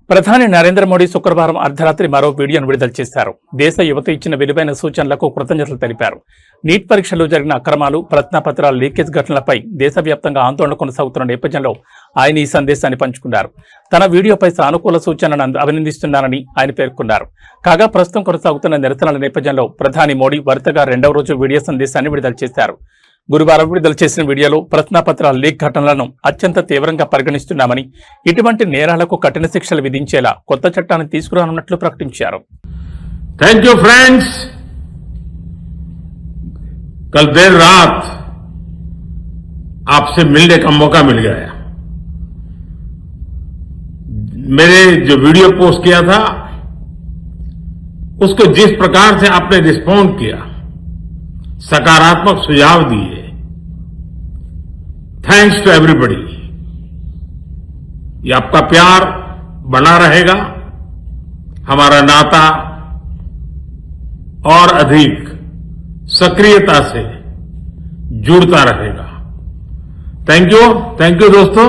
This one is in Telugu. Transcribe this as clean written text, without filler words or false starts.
ప్రధాని నరేంద్ర మోడీ శుక్రవారం అర్ధరాత్రి మరో వీడియోను విడుదల చేశారు. దేశ యువత ఇచ్చిన విలువైన సూచనలకు కృతజ్ఞతలు తెలిపారు. నీట్ పరీక్షల్లో జరిగిన అక్రమాలు, ప్రశ్నాపత్రాల లీకేజ్ ఘటనలపై దేశవ్యాప్తంగా ఆందోళన కొనసాగుతున్న నేపథ్యంలో ఆయన ఈ సందేశాన్ని పంచుకున్నారు. తన వీడియోపై సానుకూల సూచనలను అభినందిస్తున్నానని ఆయన పేర్కొన్నారు. కాగా ప్రస్తుతం కొనసాగుతున్న నిరసనల నేపథ్యంలో ప్రధాని మోడీ వరుసగా రెండవ రోజు వీడియో సందేశాన్ని విడుదల చేశారు. గురువారం విడుదల చేసిన వీడియోలో ప్రశ్నాపత్రాల లీక్ ఘటనలను అత్యంత తీవ్రంగా పరిగణిస్తున్నామని, ఇటువంటి నేరాలకు కఠిన శిక్షలు విధించేలా కొత్త చట్టాన్ని తీసుకురానున్నట్లు ప్రకటించారు. Thank you friends. कल देर रात आपसे मिलने का मौका मिल गया। मेरे जो वीडियो पोस्ट किया था उसको जिस प्रकार से आपने रिस्पॉन्ड किया, सकारात्मक सुझाव दिए, थैंक्स टू एवरीबॉडी। ये आपका प्यार बना रहेगा, हमारा नाता और अधिक सक्रियता से जुड़ता रहेगा। थैंक यू दोस्तों।